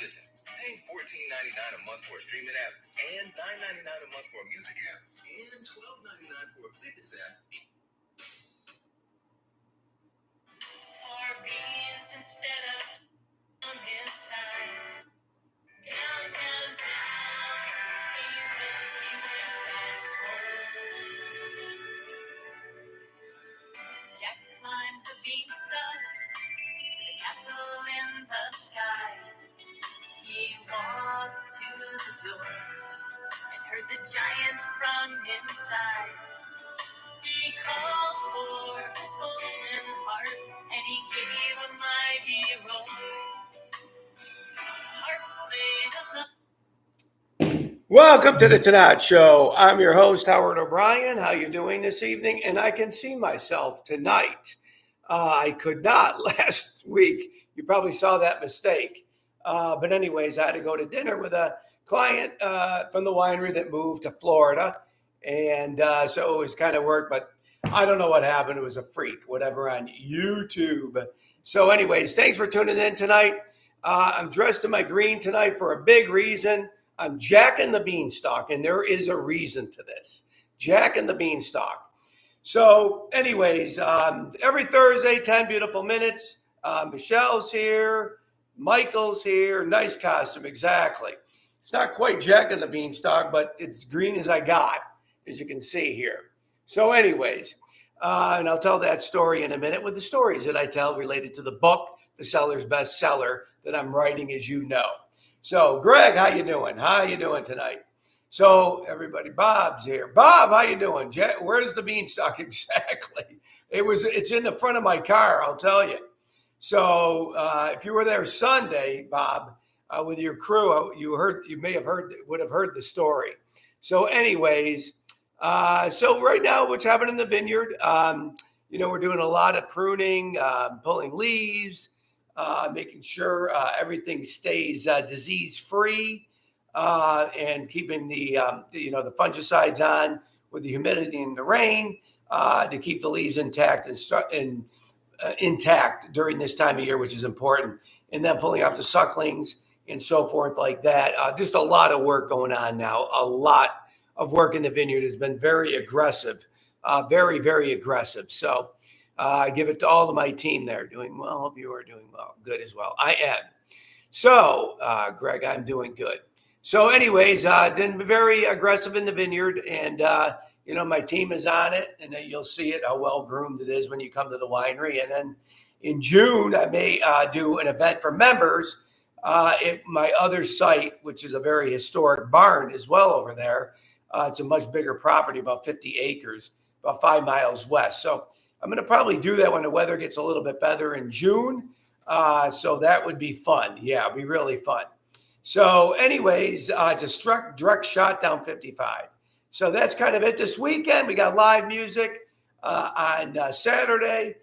Listen, paying $14.99 a month for a streaming app and $9.99 a month for a music app and $12.99 for a fitness app. For beans instead of on his side. Downtown town, he went back home. Jack climbed the beanstalk to the castle in the sky. He walked to the door and heard the giant from inside. He called for his golden heart and he gave a mighty roar. Harp played a Welcome to the Tanant Show. I'm your host, Howard O'Brien. How you doing this evening? And I can see myself tonight. I could not last week. You probably saw that mistake. But anyways, I had to go to dinner with a client from the winery that moved to Florida. And so it was kind of work, but I don't know what happened. It was a freak, whatever, on YouTube. So anyways, thanks for tuning in tonight. I'm dressed in my green tonight for a big reason. I'm Jack and the Beanstalk, and there is a reason to this. Jack and the Beanstalk. So anyways, every Thursday, 10 beautiful minutes. Michelle's here. Michael's here. Nice costume, exactly. It's not quite Jack and the Beanstalk, but it's green as I got, as you can see here. So anyways, and I'll tell that story in a minute with the stories that I tell related to the book, The Seller's Bestseller, that I'm writing, as you know. So, Greg, how you doing? How you doing tonight? So, everybody, Bob's here. Bob, how you doing? Where's the Beanstalk exactly? It's in the front of my car, I'll tell you. So, if you were there Sunday, Bob, with your crew, would have heard the story. So, anyways, so right now, what's happening in the vineyard? We're doing a lot of pruning, pulling leaves. Making sure everything stays disease-free and keeping the fungicides on with the humidity and the rain to keep the leaves intact and intact during this time of year, which is important. And then pulling off the sucklings and so forth like that. Just a lot of work going on now. A lot of work in the vineyard has been very aggressive, very, very aggressive. So I give it to all of my team there. Doing well. Hope you are doing well. Good as well. I am. So, Greg, I'm doing good. So anyways, been very aggressive in the vineyard. And, my team is on it. And you'll see it, how well-groomed it is when you come to the winery. And then in June, I may do an event for members at my other site, which is a very historic barn as well over there. It's a much bigger property, about 50 acres, about 5 miles west. So I'm going to probably do that when the weather gets a little bit better in June. So that would be fun. Yeah, it'd be really fun. So anyways, just direct shot down 55. So that's kind of it this weekend. We got live music on Saturday.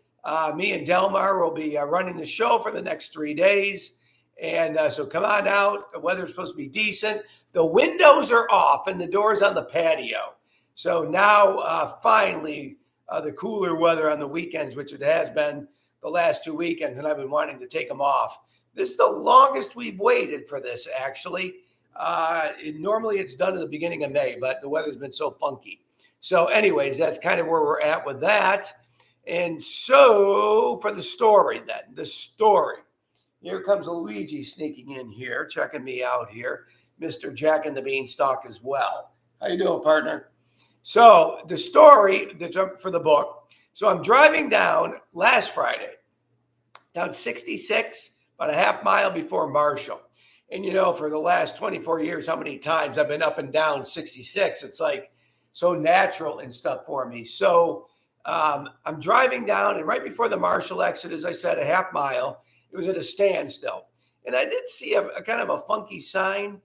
Me and Delmar will be running the show for the next 3 days. And so come on out. The weather's supposed to be decent. The windows are off and the door's on the patio. So now finally, the cooler weather on the weekends, which it has been the last 2 weekends, and I've been wanting to take them off. This is the longest we've waited for this, actually. Normally it's done at the beginning of May, but the weather's been so funky. So anyways, that's kind of where we're at with that. And so for the story then, the story. Here comes Luigi sneaking in here, checking me out here. Mr. Jack and the Beanstalk as well. How you doing, partner? So the story for the book. So I'm driving down last Friday, down 66, about a half mile before Marshall. And, for the last 24 years, how many times I've been up and down 66. It's like so natural and stuff for me. So I'm driving down, and right before the Marshall exit, as I said, a half mile, it was at a standstill. And I did see a kind of a funky sign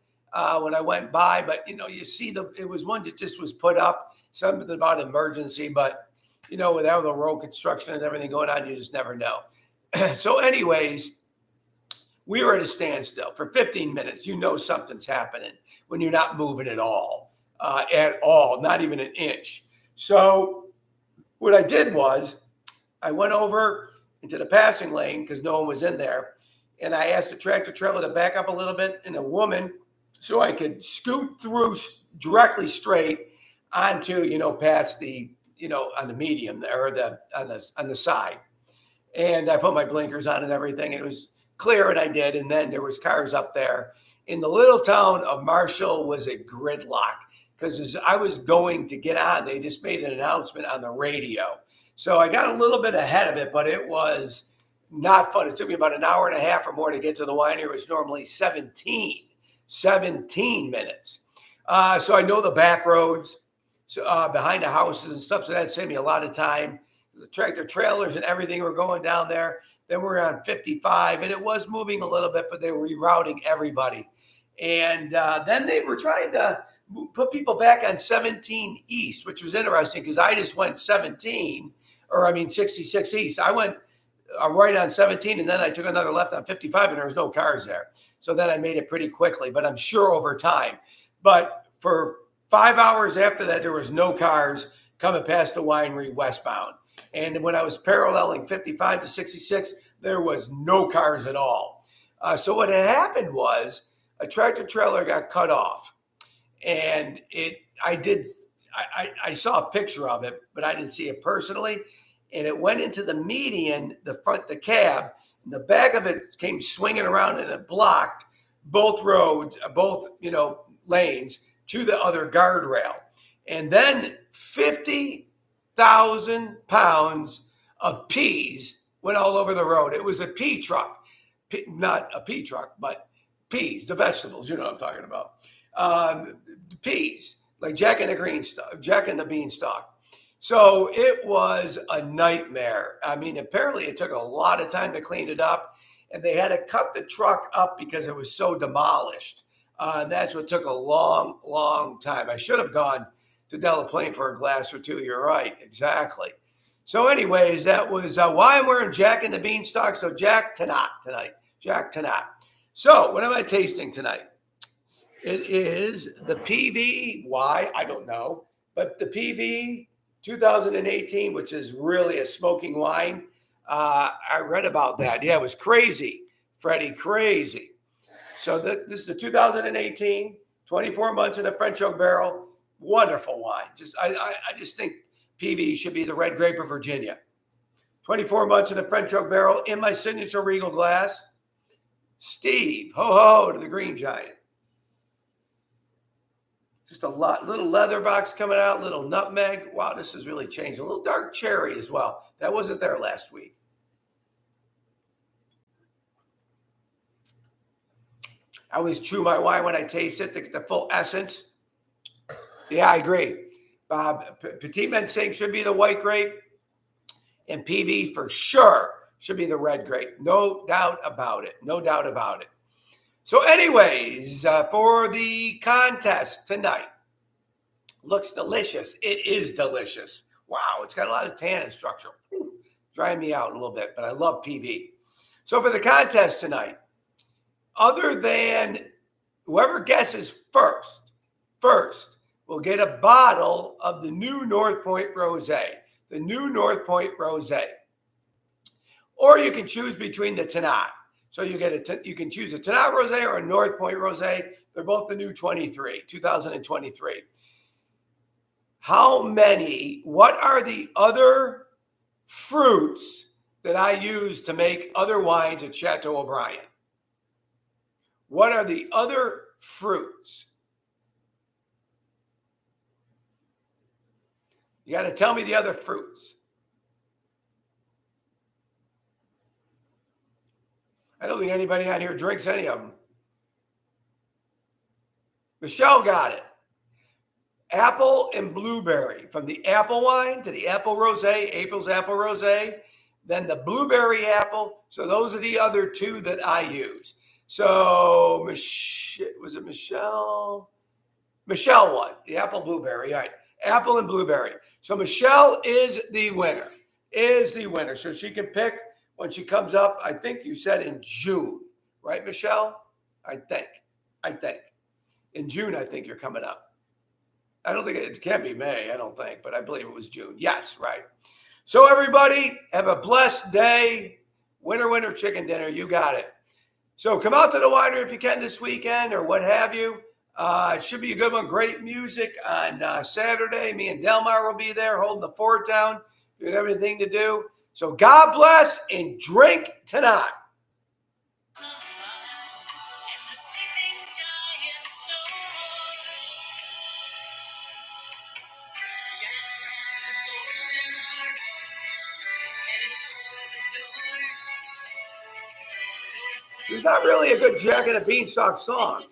when I went by, but you see it was one that just was put up, something about emergency, but with all the road construction and everything going on, you just never know. So anyways, we were at a standstill for 15 minutes. Something's happening when you're not moving at all, not even an inch. So what I did was I went over into the passing lane because no one was in there. and I asked the tractor trailer to back up a little bit, and a woman, so I could scoot through directly straight onto, past the, on the medium there, or on the side. And I put my blinkers on and everything, and it was clear, and I did. And then there was cars up there. In the little town of Marshall was a gridlock because as I was going to get on, they just made an announcement on the radio. So I got a little bit ahead of it, but it was not fun. It took me about an hour and a half or more to get to the winery. It was normally 17 minutes. So I know the back roads behind the houses and stuff. So that saved me a lot of time. The tractor trailers and everything were going down there. Then we're on 55, and it was moving a little bit, but they were rerouting everybody. And then they were trying to put people back on 17 East, which was interesting because I just went 66 East. I went right on 17, and then I took another left on 55, and there was no cars there. So then I made it pretty quickly, but I'm sure over time. But for 5 hours after that, there was no cars coming past the winery westbound. And when I was paralleling 55 to 66, there was no cars at all. So what had happened was a tractor trailer got cut off, and I saw a picture of it, but I didn't see it personally. And it went into the median, the cab, and the back of it came swinging around, and it blocked both roads, both lanes to the other guardrail. And then 50,000 pounds of peas went all over the road. It was a pea truck, not a pea truck, but peas, the vegetables, you know what I'm talking about. Peas, like Jack and the Beanstalk. So it was a nightmare. I mean, apparently it took a lot of time to clean it up, and they had to cut the truck up because it was so demolished. And that's what took a long, long time. I should have gone to Delaplane for a glass or two. You're right. Exactly. So anyways, that was why I'm wearing Jack and the Beanstalk. So Jack Tanant tonight. Jack Tanant. So what am I tasting tonight? It is the PV. Why? I don't know. But the PV 2018, which is really a smoking wine. I read about that. Yeah, it was crazy, Freddie, crazy. So this is the 2018, 24 months in a French oak barrel. Wonderful wine. I just think PV should be the red grape of Virginia. 24 months in a French oak barrel in my signature Regal glass. Steve, ho ho to the Green Giant. Just a little leather box coming out, little nutmeg. Wow, this has really changed. A little dark cherry as well. That wasn't there last week. I always chew my wine when I taste it to get the full essence. Yeah, I agree. Petit Manseng should be the white grape, and PV for sure should be the red grape. No doubt about it. No doubt about it. So anyways, for the contest tonight, looks delicious. It is delicious. Wow, it's got a lot of tannin structure. Drying me out a little bit, but I love PV. So for the contest tonight, other than whoever guesses first will get a bottle of the new North Point Rosé. The new North Point Rosé. Or you can choose between the Tanat. So you can choose a Tanat Rosé or a North Point Rosé. They're both the new 2023. What are the other fruits that I use to make other wines at Chateau O'Brien? What are the other fruits? You got to tell me the other fruits. I don't think anybody on here drinks any of them. Michelle got it. Apple and blueberry. From the apple wine to the apple rosé, April's apple rosé, then the blueberry apple. So those are the other two that I use. So was it Michelle? Michelle won. The apple blueberry. All right. Apple and blueberry. So Michelle is the winner. So she can pick when she comes up. I think you said in June, right, Michelle? I think. In June, I think you're coming up. I don't think it can be May, I don't think, but I believe it was June. Yes, right. So everybody, have a blessed day. Winner, chicken dinner. You got it. So come out to the winery if you can this weekend or what have you. It should be a good one. Great music on Saturday. Me and Delmar will be there holding the fort down, doing everything to do. So God bless and drink tonight. There's not really a good Jack and the Beanstalk song.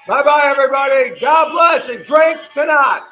Bye-bye, everybody. God bless and drink tonight.